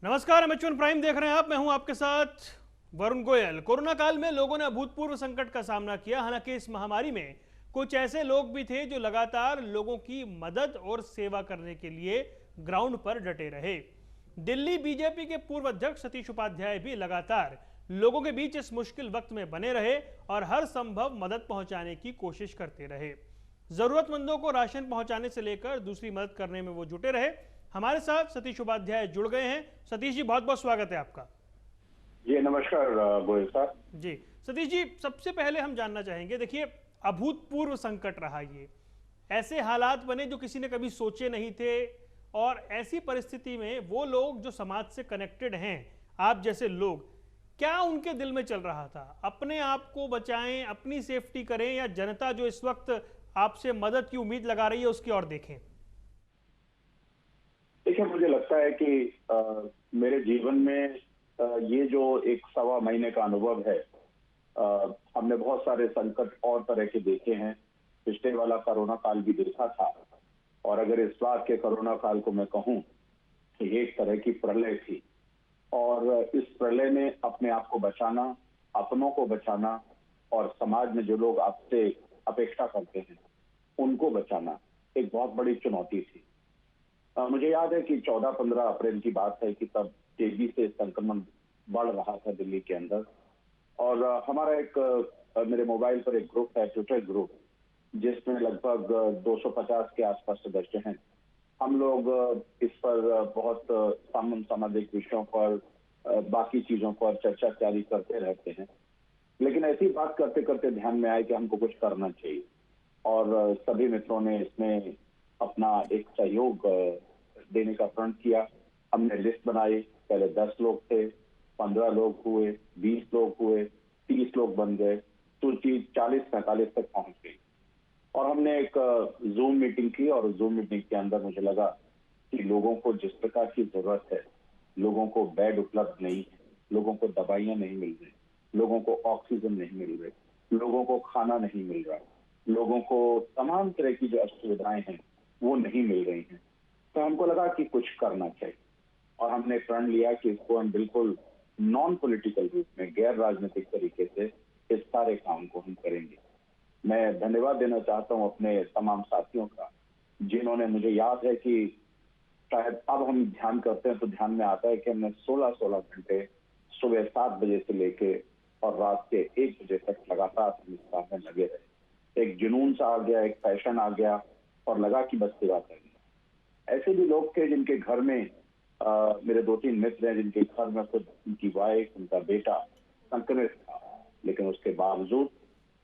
नमस्कार, अमेचून प्राइम देख रहे हैं आप। मैं हूं आपके साथ वरुण गोयल। कोरोना काल में लोगों ने अभूतपूर्व संकट का सामना किया। हालांकि इस महामारी में कुछ ऐसे लोग भी थे जो लगातार लोगों की मदद और सेवा करने के लिए ग्राउंड पर डटे रहे। दिल्ली बीजेपी के पूर्व अध्यक्ष सतीश उपाध्याय भी लगातार लोगों के बीच इस मुश्किल वक्त में बने रहे और हर संभव मदद पहुंचाने की कोशिश करते रहे। जरूरतमंदों को राशन पहुंचाने से लेकर दूसरी मदद करने में वो जुटे रहे। हमारे साथ सतीश उपाध्याय जुड़ गए हैं। सतीश जी, बहुत बहुत स्वागत है आपका। जी नमस्कार गोयल साहब। जी सतीश जी, सबसे पहले हम जानना चाहेंगे, देखिए अभूतपूर्व संकट रहा ये, ऐसे हालात बने जो किसी ने कभी सोचे नहीं थे। और ऐसी परिस्थिति में वो लोग जो समाज से कनेक्टेड हैं, आप जैसे लोग, क्या उनके दिल में चल रहा था? अपने आप को बचाएं, अपनी सेफ्टी करें, या जनता जो इस वक्त आपसे मदद की उम्मीद लगा रही है उसकी ओर देखें? देखिए, मुझे लगता है कि मेरे जीवन में ये जो एक सवा महीने का अनुभव है, हमने बहुत सारे संकट और तरह के देखे हैं। पिछले वाला कोरोना काल भी देखा था, और अगर इस बार के कोरोना काल को मैं कहूं तो ये एक तरह की प्रलय थी। और इस प्रलय में अपने आप को बचाना, अपनों को बचाना, और समाज में जो लोग आपसे अपेक्षा करते हैं उनको बचाना एक बहुत बड़ी चुनौती थी। मुझे याद है कि 14-15 अप्रैल की बात है कि तब तेजी से संक्रमण बढ़ रहा था दिल्ली के अंदर। और हमारा एक मेरे मोबाइल पर एक ग्रुप है, ट्विटर ग्रुप, जिसमें लगभग 250 के आसपास सदस्य हैं। हम लोग इस पर बहुत सामाजिक विषयों पर, बाकी चीजों पर चर्चा जारी करते रहते हैं। लेकिन ऐसी बात करते करते ध्यान में आया कि हमको कुछ करना चाहिए, और सभी मित्रों ने इसमें अपना एक सहयोग देने का प्रण किया। हमने लिस्ट बनाई। पहले 10 लोग थे, 15 लोग हुए, 20 लोग हुए, 30 लोग बन गए, सूची 40-45 तक पहुंच गई। और हमने एक जूम मीटिंग की, और जूम मीटिंग के अंदर मुझे लगा कि लोगों को जिस प्रकार की जरूरत है, लोगों को बेड उपलब्ध नहीं है, लोगों को दवाइयां नहीं मिल रही, लोगों को ऑक्सीजन नहीं मिल रही, लोगों को खाना नहीं मिल रहा, लोगों को तमाम तरह की जो असुविधाएं हैं वो नहीं मिल रही हैं। तो हमको लगा कि कुछ करना चाहिए, और हमने प्रण लिया कि इसको हम बिल्कुल नॉन पॉलिटिकल रूप में, गैर राजनीतिक तरीके से इस सारे काम को हम करेंगे। मैं धन्यवाद देना चाहता हूं अपने तमाम साथियों का, जिन्होंने, मुझे याद है कि शायद अब हम ध्यान करते हैं तो ध्यान में आता है कि हमने 16-16 घंटे सुबह 7 बजे से लेके और रात के 1 बजे तक लगातार हम इस काम में लगे रहे। एक जुनून सा आ गया, एक पैशन आ गया, और लगा कि बस सेवा करनी। ऐसे भी लोग थे जिनके घर में मेरे 2-3 मित्र हैं जिनके घर में खुद उनकी वाइफ, उनका बेटा संक्रमित था, लेकिन उसके बावजूद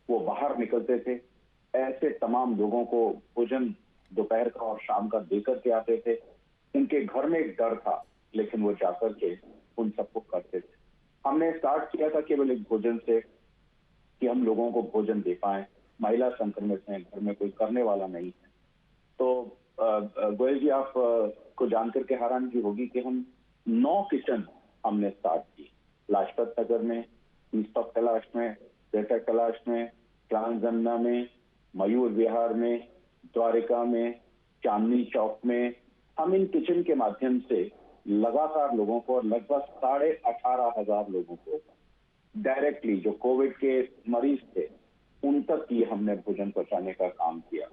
वो बाहर निकलते थे। ऐसे तमाम लोगों को भोजन दोपहर का और शाम का देकर के आते थे। उनके घर में एक डर था, लेकिन वो जाकर के उन सबको करते थे। हमने स्टार्ट किया था केवल एक भोजन से, कि हम लोगों को भोजन दे पाए। महिला संक्रमित हैं, घर में कोई करने वाला नहीं है। तो गोयल जी, आप को जानकर के हैरानगी होगी कि हम 9 किचन हमने स्टार्ट की। लाजपत नगर में, ईस्ट ऑफ कैलाश में, ग्रेटर कैलाश में, ट्रांसजमना में, मयूर विहार में, द्वारिका में, चांदनी चौक में, हम इन किचन के माध्यम से लगातार लोगों को, लगभग 18,500 लोगों को डायरेक्टली, जो कोविड के मरीज थे, उन तक ये हमने भोजन पहुंचाने का काम किया।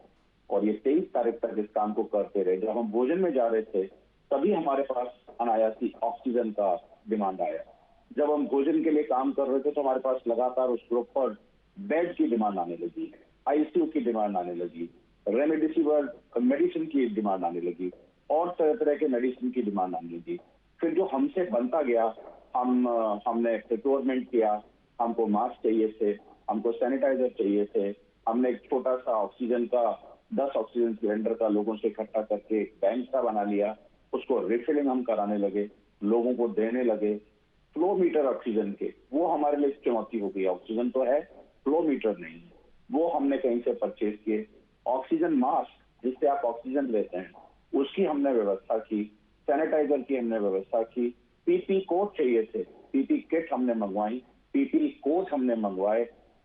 और ये 23 तारीख तक इस काम को करते रहे। जब हम भोजन में जा रहे थे तभी हमारे पास अनायासी ऑक्सीजन का डिमांड आया। जब हम भोजन के लिए काम कर रहे थे तो हमारे पास लगातार उस ग्रुप पर बेड की डिमांड आने लगी, आईसीयू की डिमांड आने लगी, रेमडेसिविर मेडिसिन की डिमांड आने लगी, और तरह तरह के मेडिसिन की डिमांड आने लगी। फिर जो हमसे बनता गया, हमने प्रिक्योरमेंट किया। हमको मास्क चाहिए थे, हमको सैनिटाइजर चाहिए थे। हमने एक छोटा सा ऑक्सीजन का, 10 ऑक्सीजन सिलेंडर का लोगों से इकट्ठा करके एक बैंक सा बना लिया। उसको रिफिलिंग हम कराने लगे, लोगों को देने लगे। फ्लो मीटर ऑक्सीजन के, वो हमारे लिए चुनौती हो गई। ऑक्सीजन तो है, फ्लो मीटर नहीं है। वो हमने कहीं से परचेज किए। ऑक्सीजन मास्क, जिससे आप ऑक्सीजन लेते हैं, उसकी हमने व्यवस्था की। सैनिटाइजर की हमने व्यवस्था की। पीपी कोट चाहिए थे, पीपी किट हमने मंगवाई, पीपी कोट हमने मंगवाए।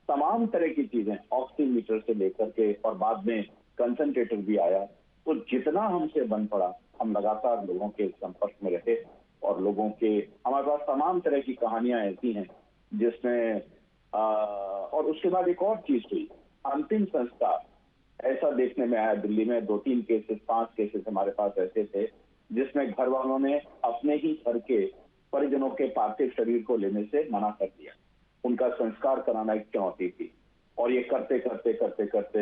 तमाम तरह की चीजें, ऑक्सीमीटर से लेकर के, और बाद में कंसंट्रेटर भी आया। तो जितना हमसे बन पड़ा, हम लगातार लोगों के संपर्क में रहे और लोगों लोगों के, हमारे पास तमाम तरह की कहानियां ऐसी हैं जिसमें और उसके बाद एक और चीज हुई, अंतिम संस्कार ऐसा देखने में आया दिल्ली में। 2-3 केसेस 5 केसेस हमारे पास ऐसे थे जिसमें घर वालों ने अपने ही घर के परिजनों के पार्थिव शरीर को लेने से मना कर दिया। उनका संस्कार कराना एक चुनौती थी और ये करते करते करते करते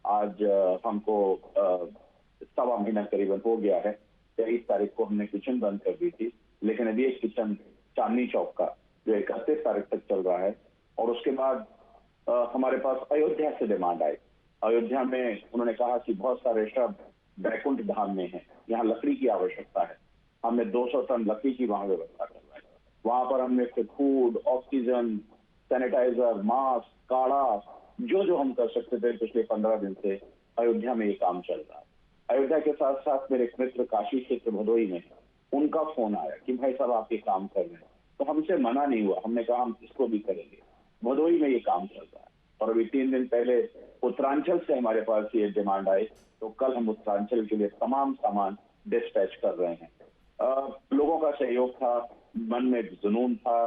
आज हमको 1.25 महीना करीबन हो गया है। 23 तारीख को हमने किचन बंद कर दी थी, लेकिन अभी एक किचन चांदनी चौक का जो 31 तारीख तक चल रहा है। और उसके बाद हमारे पास अयोध्या से डिमांड आई। अयोध्या में उन्होंने कहा कि बहुत सारे शब्द बैकुंठ धाम में हैं, यहाँ लकड़ी की आवश्यकता है। हमने 200 टन लकड़ी की वहां व्यवस्था करवाई। वहां पर हमने फूड, ऑक्सीजन, सैनिटाइजर, मास्क, काढ़ा, जो जो हम कर सकते थे पिछले 15 दिन से अयोध्या में ये काम चल रहा है। अयोध्या के साथ साथ मेरे एक मित्र काशी क्षेत्र भदोही में, उनका फोन आया कि भाई साहब आप ये काम कर रहे हैं, तो हमसे मना नहीं हुआ। हमने कहा हम इसको भी करेंगे। भदोही में ये काम चल रहा है। और अभी 3 दिन पहले उत्तरांचल से हमारे पास ये डिमांड आई, तो कल हम उत्तरांचल के लिए तमाम सामान डिस्पैच कर रहे हैं। लोगों का सहयोग था, मन में जुनून था,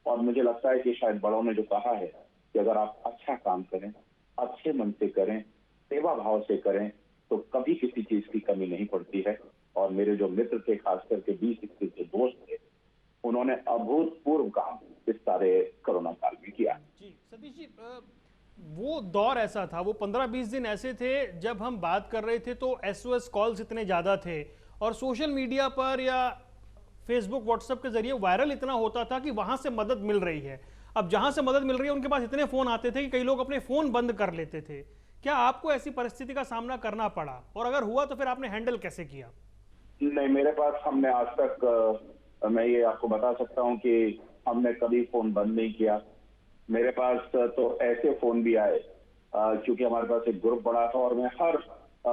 और मुझे लगता है कि शायद बड़ों ने जो कहा है कि अगर आप अच्छा काम करें, अच्छे मन से करें, सेवा भाव से करें, तो कभी किसी चीज की कमी नहीं पड़ती है। और मेरे जो मित्र थे, खास करके 20-21 जो दोस्त थे, उन्होंने अभूतपूर्व काम इस सारे कोरोना काल में किया। जी सतीश जी, वो दौर ऐसा था, वो 15-20 दिन ऐसे थे जब हम बात कर रहे थे तो SOS कॉल्स इतने ज़्यादा थे और सोशल मीडिया पर या फेसबुक व्हाट्सएप के जरिए वायरल इतना होता था कि वहां से मदद मिल रही है। अब जहां से मदद मिल रही है उनके पास इतने फ़ोन आते थे कि कई लोग अपने फ़ोन बंद कर लेते थे। क्या आपको ऐसी परिस्थिति का सामना करना पड़ा, और अगर हुआ तो फिर आपने हैंडल कैसे किया? नहीं, मेरे पास हमने आज तक मैं ये आपको बता सकता हूँ कि हमने कभी फोन बंद नहीं किया। मेरे पास तो ऐसे फोन भी आए क्योंकि हमारे पास एक ग्रुप बड़ा था और मैं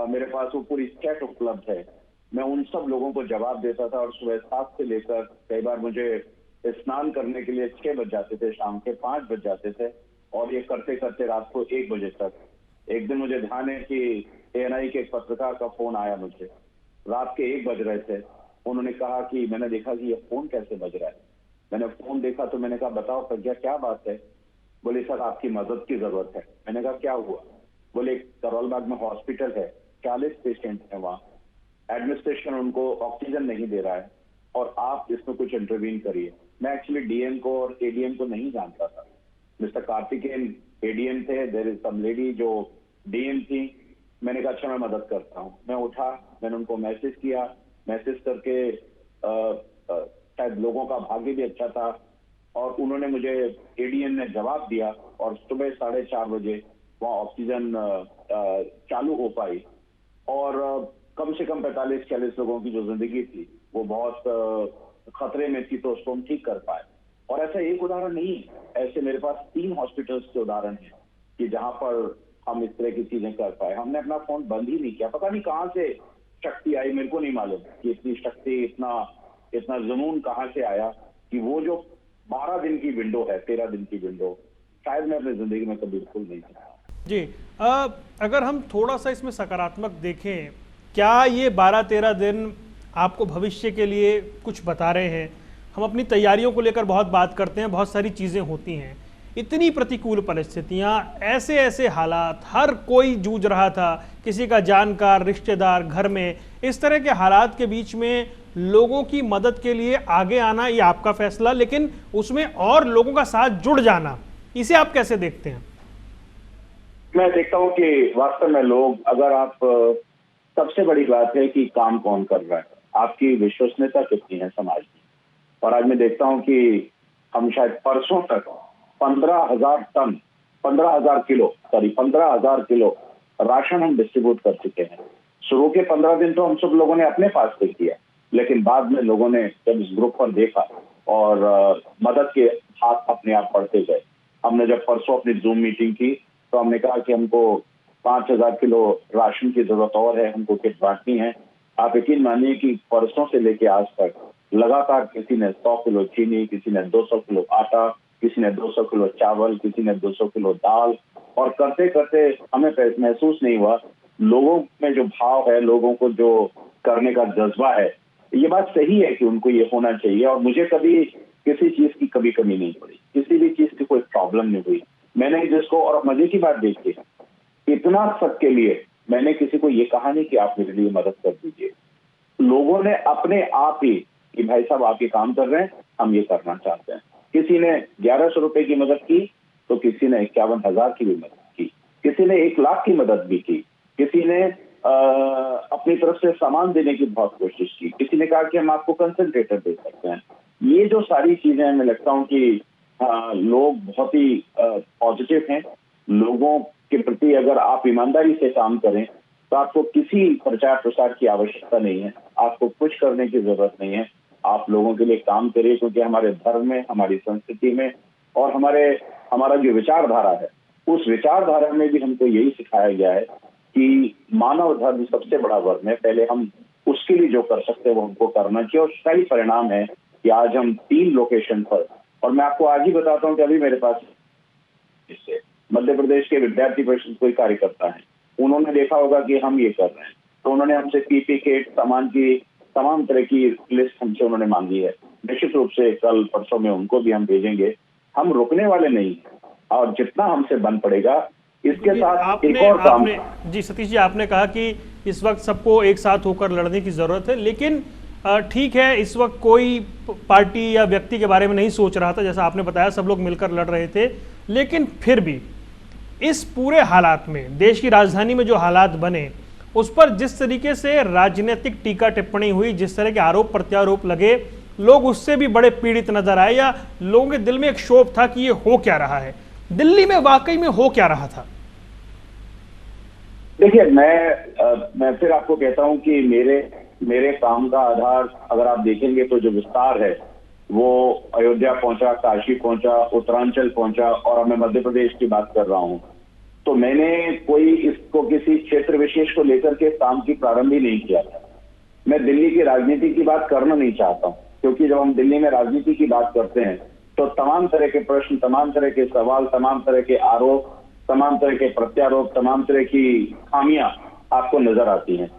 मेरे पास वो पूरी चैट उपलब्ध है। मैं उन सब लोगों को जवाब देता था और सुबह 7 से लेकर कई बार मुझे स्नान करने के लिए 6 बज जाते थे, शाम के 5 बज जाते थे, और ये करते करते रात को 1 बजे तक। एक दिन मुझे ध्यान है कि ANI के एक पत्रकार का फोन आया मुझे, रात के 1 बज रहे थे। उन्होंने कहा कि मैंने देखा कि ये फोन कैसे बज रहा है। मैंने फोन देखा तो मैंने कहा बताओ प्रज्ञा क्या बात है। बोले सर आपकी मदद की जरूरत है। मैंने कहा क्या हुआ। बोले करोल बाग में हॉस्पिटल है, 40 पेशेंट है वहाँ, एडमिनिस्ट्रेशन उनको ऑक्सीजन नहीं दे रहा है और आप इसमें कुछ इंटरवीन करिए। मैं एक्चुअली DM को और ADM को नहीं जानता था। मिस्टर कार्तिकेयन ADM थे, देयर इज सम लेडी जो DM थी। मैंने कहा अच्छा मैं मदद करता हूँ। मैं उठा, मैंने उनको मैसेज किया। मैसेज करके शायद लोगों का भाग्य भी अच्छा था और उन्होंने मुझे ADM ने जवाब दिया और सुबह 4:30 बजे वहाँ ऑक्सीजन चालू हो पाई और कम से कम 45-40 लोगों की जो जिंदगी थी वो बहुत खतरे में थी, तो उसको हम ठीक कर पाए। और ऐसा एक उदाहरण नहीं, ऐसे मेरे पास 3 हॉस्पिटल्स के उदाहरण हैं कि जहां पर हम इस तरह की चीजें कर पाए। हमने अपना फोन बंद ही नहीं किया। पता नहीं कहां से शक्ति आई, मेरे को नहीं मालूम कि इतनी शक्ति, इतना जुनून कहां से आया कि वो जो 12 दिन की विंडो है, 13 दिन की विंडो, शायद मैं अपनी जिंदगी में कभी बिल्कुल नहीं चाहता। जी, अगर हम थोड़ा सा इसमें सकारात्मक देखें, क्या ये 12-13 दिन आपको भविष्य के लिए कुछ बता रहे हैं? हम अपनी तैयारियों को लेकर बहुत बात करते हैं, बहुत सारी चीज़ें होती हैं, इतनी प्रतिकूल परिस्थितियां, ऐसे ऐसे हालात, हर कोई जूझ रहा था, किसी का जानकार, रिश्तेदार घर में, इस तरह के हालात के बीच में लोगों की मदद के लिए आगे आना, ये आपका फैसला, लेकिन उसमें और लोगों का साथ जुड़ जाना, इसे आप कैसे देखते हैं? मैं देखता हूँ कि वास्तव में लोग, अगर आप, सबसे बड़ी बात है कि काम कौन कर रहा है, आपकी विश्वसनीयता कितनी है समाज में। और आज मैं देखता हूँ कि हम शायद परसों तक 15,000 किलो राशन हम डिस्ट्रीब्यूट कर चुके हैं। शुरू के 15 दिन तो हम सब लोगों ने अपने पास से किया, लेकिन बाद में लोगों ने जब इस ग्रुप पर देखा और मदद के हाथ अपने आप बढ़ते गए। हमने जब परसों अपनी जूम मीटिंग की तो हमने कहा कि हमको 5,000 किलो राशन की जरूरत और है, हमको किट बांटनी है। आप यकीन मानिए कि परसों से लेके आज तक लगातार किसी ने 100 किलो चीनी, किसी ने 200 किलो आटा, किसी ने 200 किलो चावल, किसी ने 200 किलो दाल, और करते करते हमें महसूस नहीं हुआ, लोगों में जो भाव है, लोगों को जो करने का जज्बा है, ये बात सही है कि उनको ये होना चाहिए, और मुझे कभी किसी चीज की कभी कमी नहीं पड़ी, किसी भी चीज की कोई प्रॉब्लम नहीं हुई। मैंने जिसको, और मजे की बात देखिए, इतना सबके लिए मैंने किसी को ये कहा नहीं कि आप मेरे लिए मदद कर दीजिए। लोगों ने अपने आप ही कि भाई साहब आप ये काम कर रहे हैं, हम ये करना चाहते हैं। किसी ने 1100 रुपए की मदद की, तो किसी ने 51,000 की भी मदद की, किसी ने 1 लाख की मदद भी की, किसी ने अपनी तरफ से सामान देने की बहुत कोशिश की, किसी ने कहा कि हम आपको कंसंट्रेटर दे सकते हैं। ये जो सारी चीजें मैं लगता हूँ कि लोग बहुत ही पॉजिटिव हैं। लोगों के प्रति अगर आप ईमानदारी से काम करें तो आपको किसी प्रचार प्रसार की आवश्यकता नहीं है, आपको कुछ करने की जरूरत नहीं है। आप लोगों के लिए काम करिए, क्योंकि हमारे धर्म में, हमारी संस्कृति में और हमारा जो विचारधारा है, उस विचारधारा में भी हमको यही सिखाया गया है कि मानव धर्म सबसे बड़ा धर्म है। पहले हम उसके लिए जो कर सकते हैं वो हमको करना चाहिए, और सही परिणाम है कि आज हम 3 लोकेशन पर, और मैं आपको आज ही बताता हूँ कि अभी मेरे पास इससे मध्य प्रदेश के विद्यार्थी परिषद कोई कार्यकर्ता है, उन्होंने देखा होगा कि हम ये कर रहे हैं, तो उन्होंने हमसे पीपी किट, सामान की तमाम तरह की लिस्ट हमसे उन्होंने मांगी है। निश्चित रूप से कल परसों में उनको भी हम भेजेंगे। हम रुकने वाले नहीं, और जितना हमसे बन पड़ेगा इसके साथ एक और काम। जी सतीश जी, आपने कहा कि इस वक्त सबको एक साथ होकर लड़ने की जरूरत है, लेकिन ठीक है, इस वक्त कोई पार्टी या व्यक्ति के बारे में नहीं सोच रहा था, जैसा आपने बताया सब लोग मिलकर लड़ रहे थे। लेकिन फिर भी इस पूरे हालात में, देश की राजधानी में जो हालात बने, उस पर जिस तरीके से राजनीतिक टीका टिप्पणी हुई, जिस तरह के आरोप प्रत्यारोप लगे, लोग उससे भी बड़े पीड़ित नजर आए, या लोगों के दिल में एक क्षोभ था कि ये हो क्या रहा है। दिल्ली में वाकई में हो क्या रहा था? देखिए, मैं फिर आपको कहता हूं कि मेरे काम का आधार अगर आप देखेंगे तो जो विस्तार है वो अयोध्या पहुंचा, काशी पहुंचा, उत्तरांचल पहुंचा, और अब मैं मध्य प्रदेश की बात कर रहा हूं। तो मैंने कोई इसको किसी क्षेत्र विशेष को लेकर के काम की प्रारंभ ही नहीं किया था। मैं दिल्ली की राजनीति की बात करना नहीं चाहता हूं, क्योंकि जब हम दिल्ली में राजनीति की बात करते हैं तो तमाम तरह के प्रश्न, तमाम तरह के सवाल, तमाम तरह के आरोप, तमाम तरह के प्रत्यारोप, तमाम तरह की खामियां आपको नजर आती हैं।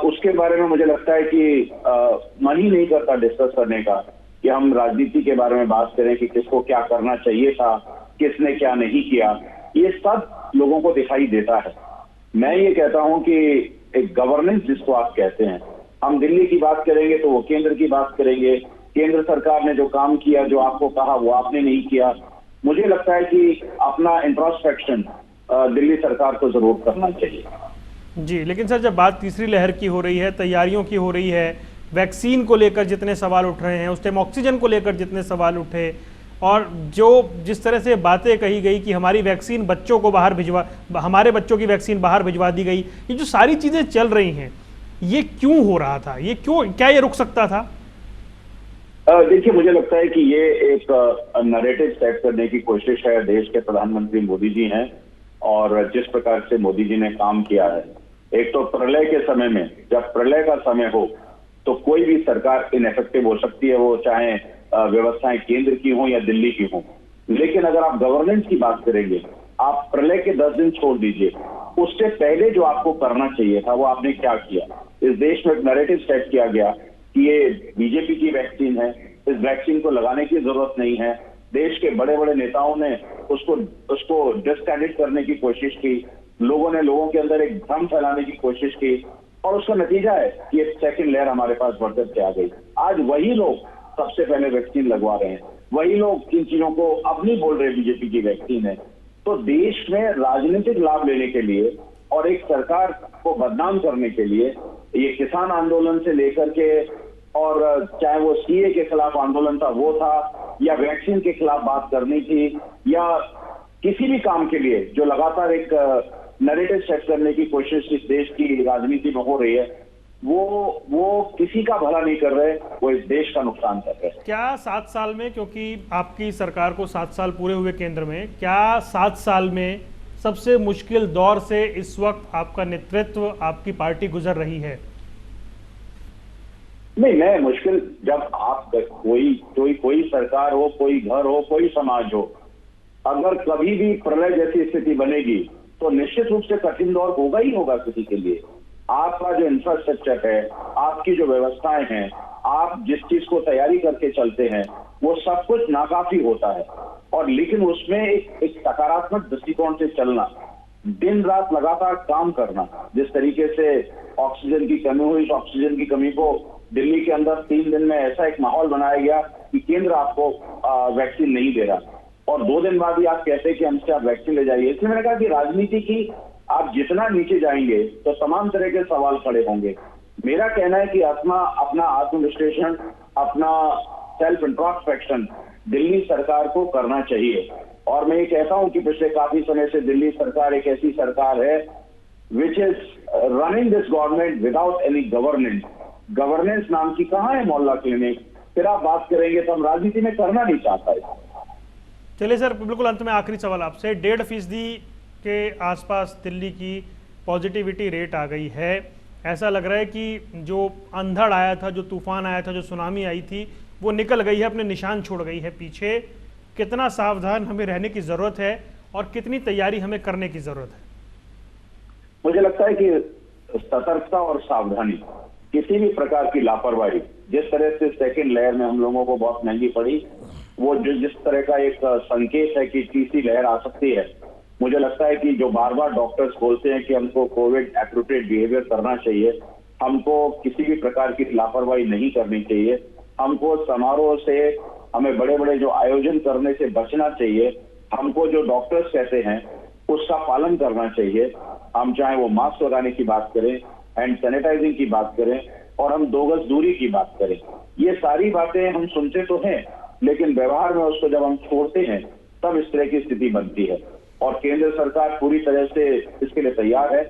उसके बारे में मुझे लगता है कि मन ही नहीं करता डिस्कस करने का कि हम राजनीति के बारे में बात करें कि किसको क्या करना चाहिए था, किसने क्या नहीं किया। ये सब लोगों को दिखाई देता है। मैं ये कहता हूं कि एक गवर्नेंस जिसको आप कहते हैं, हम दिल्ली की बात करेंगे तो वो केंद्र की बात करेंगे। केंद्र सरकार ने जो काम किया, जो आपको कहा, वो आपने नहीं किया। मुझे लगता है कि अपना इंट्रोस्पेक्शन दिल्ली सरकार को जरूर करना चाहिए। जी, लेकिन सर जब बात तीसरी लहर की हो रही है, तैयारियों की हो रही है, वैक्सीन को लेकर जितने सवाल उठ रहे हैं, उस टाइम ऑक्सीजन को लेकर जितने सवाल उठे, और जिस तरह से बातें कही गई कि हमारी वैक्सीन बच्चों को हमारे बच्चों की वैक्सीन बाहर भिजवा दी गई, ये जो सारी चीजें चल रही हैं, ये क्यों हो रहा था? क्या ये रुक सकता था? देखिए, मुझे लगता है कि ये एक नैरेटिव सेट करने की कोशिश है। देश के प्रधानमंत्री मोदी जी हैं, और जिस प्रकार से मोदी जी ने काम किया है, एक तो प्रलय के समय में, जब प्रलय का समय हो तो कोई भी सरकार इनएफेक्टिव हो सकती है, वो चाहे व्यवस्थाएं केंद्र की हो या दिल्ली की हो। लेकिन अगर आप गवर्नेंस की बात करेंगे, आप प्रलय के 10 दिन छोड़ दीजिए, उससे पहले जो आपको करना चाहिए था वो आपने क्या किया। इस देश में एक नैरेटिव सेट किया गया कि ये बीजेपी की वैक्सीन है, इस वैक्सीन को लगाने की जरूरत नहीं है। देश के बड़े बड़े नेताओं ने उसको डिस्क्रेडिट करने की कोशिश की, लोगों के अंदर एक भ्रम फैलाने की कोशिश की, और उसका नतीजा है कि एक सेकंड लेयर हमारे पास बढ़कर के आ गई। आज वही लोग सबसे पहले वैक्सीन लगवा रहे हैं, वही लोग इन चीजों को अब नहीं बोल रहे बीजेपी की वैक्सीन है। तो देश में राजनीतिक लाभ लेने के लिए और एक सरकार को बदनाम करने के लिए ये किसान आंदोलन से लेकर के, और चाहे वो सीए के खिलाफ आंदोलन था वो था, या वैक्सीन के खिलाफ बात करनी थी, या किसी भी काम के लिए जो लगातार एक नैरेटिव सेट करने की कोशिश इस देश की राजनीति में हो रही है, वो किसी का भला नहीं कर रहे, वो इस देश का नुकसान कर रहे हैं। क्या 7 साल में, क्योंकि आपकी सरकार को 7 साल पूरे हुए केंद्र में, क्या 7 साल में सबसे मुश्किल दौर से इस वक्त आपका नेतृत्व, आपकी पार्टी गुजर रही है? नहीं, मैं मुश्किल, जब आप कोई सरकार हो, कोई घर हो, कोई समाज हो, अगर कभी भी प्रलय जैसी स्थिति बनेगी तो निश्चित रूप से कठिन दौर होगा ही होगा किसी के लिए। आपका जो इंफ्रास्ट्रक्चर है, आपकी जो व्यवस्थाएं हैं, आप जिस चीज को तैयारी करके चलते हैं, वो सब कुछ नाकाफी होता है। और लेकिन उसमें एक सकारात्मक दृष्टिकोण से चलना, दिन रात लगातार काम करना, जिस तरीके से ऑक्सीजन की कमी हुई, इस ऑक्सीजन की कमी को दिल्ली के अंदर 3 दिन में ऐसा एक माहौल बनाया गया कि केंद्र आपको वैक्सीन नहीं दे रहा, और 2 दिन बाद ही आप कहते हैं कि हमसे आप वैक्सीन ले जाइए। इसलिए मैंने कहा कि राजनीति की आप जितना नीचे जाएंगे तो तमाम तरह के सवाल खड़े होंगे। मेरा कहना है कि अपना आत्मविश्लेषण, अपना सेल्फ इंट्रोस्पेक्शन दिल्ली सरकार को करना चाहिए। और मैं ये कहता हूं कि पिछले काफी समय से दिल्ली सरकार एक ऐसी सरकार है which is running this government without any governance नाम की कहां है मोहल्ला क्लिनिक। फिर आप बात करेंगे तो हम राजनीति में करना नहीं चाहता है। चलिए सर, बिल्कुल अंत में आखिरी सवाल आपसे। 1.5% के आसपास दिल्ली की पॉजिटिविटी रेट आ गई है। ऐसा लग रहा है कि जो अंधड़ आया था, जो तूफान आया था, जो सुनामी आई थी, वो निकल गई है, अपने निशान छोड़ गई है पीछे। कितना सावधान हमें रहने की जरूरत है और कितनी तैयारी हमें करने की जरूरत है? मुझे लगता है कि सतर्कता और सावधानी, किसी भी प्रकार की लापरवाही, जिस तरह से सेकेंड लहर में हम लोगों को बहुत महंगी पड़ी, वो जिस तरह का एक संकेत है कि तीसरी लहर आ सकती है, मुझे लगता है कि जो बार बार डॉक्टर्स बोलते हैं कि हमको कोविड एप्रोप्रिएट बिहेवियर करना चाहिए, हमको किसी भी प्रकार की लापरवाही नहीं करनी चाहिए, हमको समारोह से, हमें बड़े बड़े जो आयोजन करने से बचना चाहिए, हमको जो डॉक्टर्स कहते हैं उसका पालन करना चाहिए। हम चाहे वो मास्क लगाने की बात करें, हैंड सैनिटाइजिंग की बात करें, और हम 2 गज दूरी की बात करें, ये सारी बातें हम सुनते तो हैं, लेकिन व्यवहार में उसको जब हम छोड़ते हैं तब इस तरह की स्थिति बनती है। और केंद्र सरकार पूरी तरह से इसके लिए तैयार है,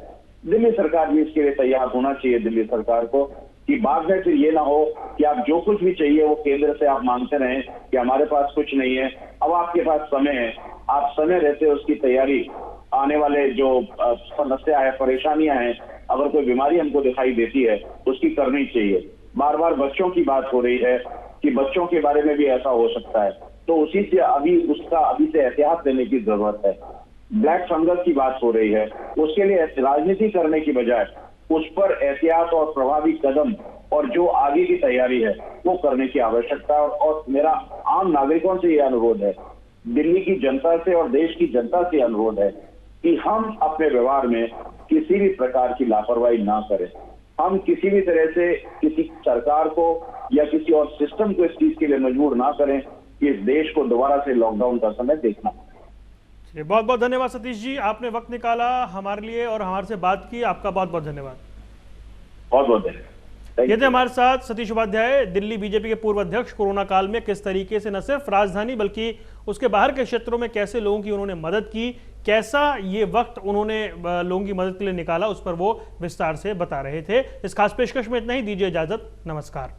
दिल्ली सरकार भी इसके लिए तैयार होना चाहिए दिल्ली सरकार को, कि बाद में फिर ये ना हो कि आप जो कुछ भी चाहिए वो केंद्र से आप मांगते रहें कि हमारे पास कुछ नहीं है। अब आपके पास समय है, आप समय रहते उसकी तैयारी, आने वाले जो समस्या है, परेशानियां हैं, अगर कोई बीमारी हमको दिखाई देती है उसकी करनी चाहिए। बार बार बच्चों की बात हो रही है कि बच्चों के बारे में भी ऐसा हो सकता है, तो उसी से अभी से एहतियात लेने की जरूरत है। ब्लैक फंगस की बात हो रही है, उसके लिए राजनीति करने की बजाय उस पर एहतियात और प्रभावी कदम और जो आगे की तैयारी है वो करने की आवश्यकता है। और मेरा आम नागरिकों से यह अनुरोध है, दिल्ली की जनता से और देश की जनता से अनुरोध है कि हम अपने व्यवहार में किसी भी प्रकार की लापरवाही ना करें। हम किसी भी तरह से किसी सरकार को या किसी और सिस्टम को इस चीज के लिए मजबूर ना करें कि इस देश को दोबारा से लॉकडाउन का समय देखना। बहुत बहुत धन्यवाद सतीश जी, आपने वक्त निकाला हमारे लिए और हमारे से बात की। आपका बहुत बहुत धन्यवाद। बहुत बहुत धन्यवाद। ये थे हमारे साथ सतीश उपाध्याय, दिल्ली बीजेपी के पूर्व अध्यक्ष। कोरोना काल में किस तरीके से न सिर्फ राजधानी बल्कि उसके बाहर के क्षेत्रों में कैसे लोगों की उन्होंने मदद की, कैसा ये वक्त उन्होंने लोगों की मदद के लिए निकाला, उस पर वो विस्तार से बता रहे थे। इस खास पेशकश में इतना ही। दीजिए इजाजत, नमस्कार।